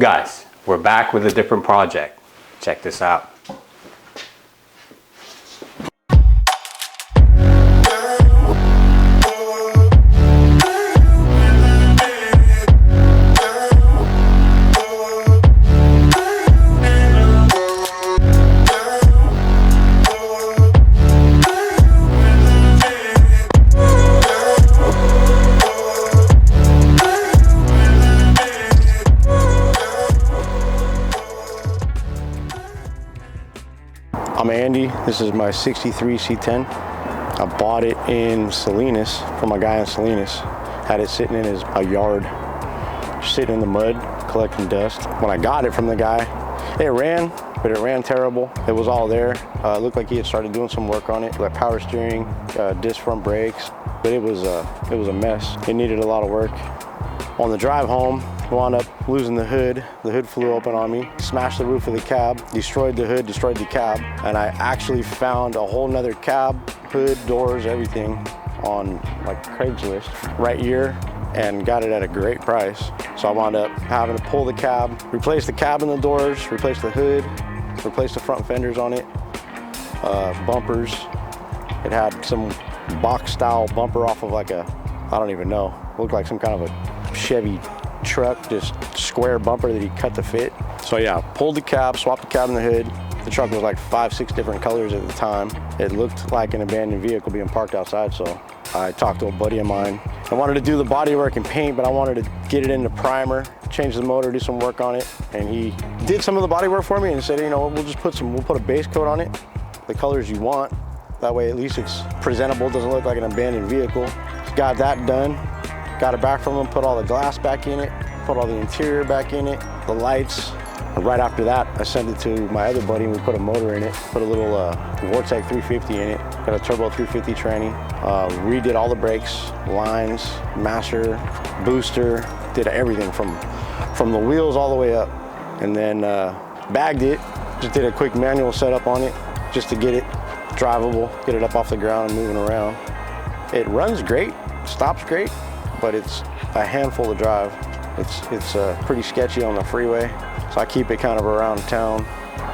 Guys, we're back with a different project. Check this out. I'm Andy. This is my 63 C10. I bought it in Salinas from a guy in Salinas. Had it sitting in his yard, sitting in the mud, collecting dust. When I got it from the guy, it ran, but it ran terrible. It was all there. It looked like he had started doing some work on it, like power steering, disc front brakes, but it was a mess. It needed a lot of work. On the drive home, I wound up losing the hood. The hood flew open on me, smashed the roof of the cab, destroyed the hood, destroyed the cab, and I actually found a whole nother cab, hood, doors, everything on like Craigslist right here and got it at a great price. So I wound up having to pull the cab, replace the cab and the doors, replace the hood, replace the front fenders on it, bumpers. It had some box style bumper off of like a, I don't even know, looked like some kind of a Chevy truck, just square bumper that he cut to fit. So yeah, pulled the cab, swapped the cab and the hood. The truck was like 5-6 different colors at the time. It looked like an abandoned vehicle being parked outside, so I talked to a buddy of mine. I wanted to do the body work and paint, but I wanted to get it into primer, change the motor, do some work on it. And he did some of the body work for me and said, you know, we'll put a base coat on it, the colors you want. That way at least it's presentable, doesn't look like an abandoned vehicle. Got that done. Got it back from him, put all the glass back in it, put all the interior back in it, the lights. And right after that, I sent it to my other buddy and we put a motor in it, put a little Vortec 350 in it, got a turbo 350 tranny, redid all the brakes, lines, master, booster, did everything from the wheels all the way up. And then bagged it, just did a quick manual setup on it just to get it drivable, get it up off the ground and moving around. It runs great, stops great, but it's a handful to drive. It's pretty sketchy on the freeway, so I keep it kind of around town.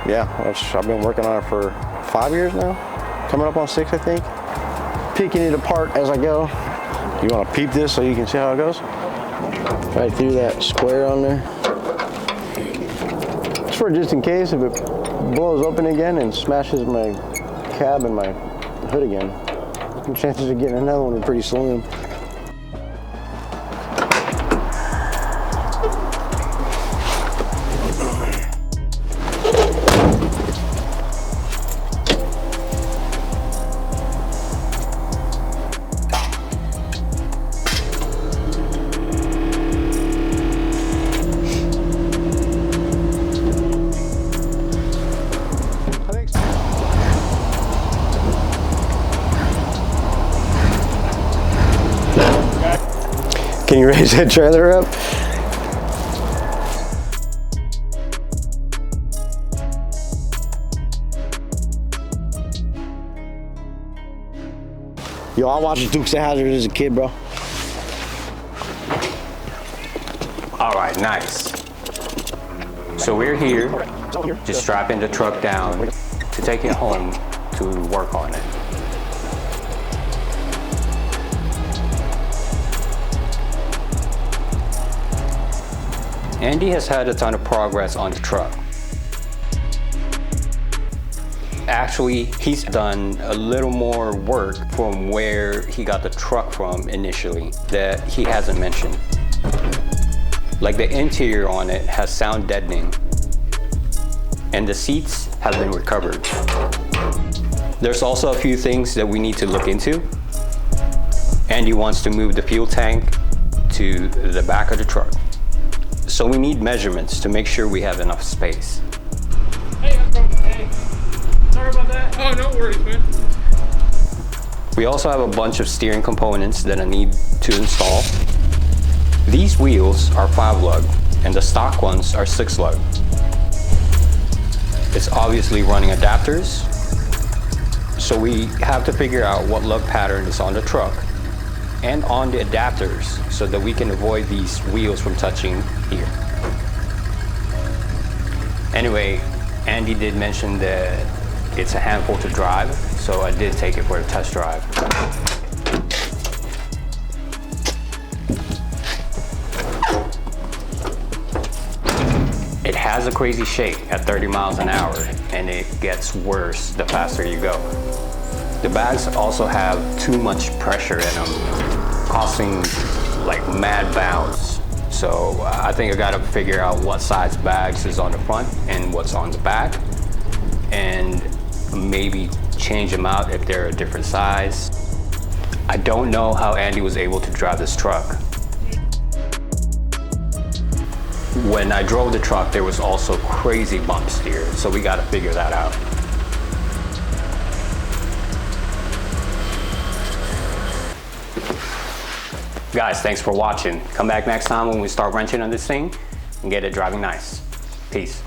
Yeah, I've been working on it for 5 years now, coming up on 6, I think. Picking it apart as I go. You want to peep this so you can see how it goes? Right through that square on there. Just in case if it blows open again and smashes my cab and my hood again. The chances of getting another one are pretty slim. Can you raise that trailer up? Yo, I watched Dukes of Hazzard as a kid, bro. All right, nice. So we're here, just strapping the truck down to take it home to work on it. Andy has had a ton of progress on the truck. Actually, he's done a little more work from where he got the truck from initially that he hasn't mentioned. Like the interior on it has sound deadening, and the seats have been recovered. There's also a few things that we need to look into. Andy wants to move the fuel tank to the back of the truck. So we need measurements to make sure we have enough space. Hey, sorry about that. Oh, no worries, man. We also have a bunch of steering components that I need to install. These wheels are 5-lug and the stock ones are 6-lug. It's obviously running adapters, so we have to figure out what lug pattern is on the truck and on the adapters so that we can avoid these wheels from touching here. Anyway, Andy did mention that it's a handful to drive, so I did take it for a test drive. It has a crazy shake at 30 miles an hour, and it gets worse the faster you go. The bags also have too much pressure in them, causing like mad bounce. So I think I gotta figure out what size bags is on the front and what's on the back, and maybe change them out if they're a different size. I don't know how Andy was able to drive this truck. When I drove the truck, there was also crazy bump steer, so we gotta figure that out. Guys, thanks for watching. Come back next time when we start wrenching on this thing and get it driving nice. Peace.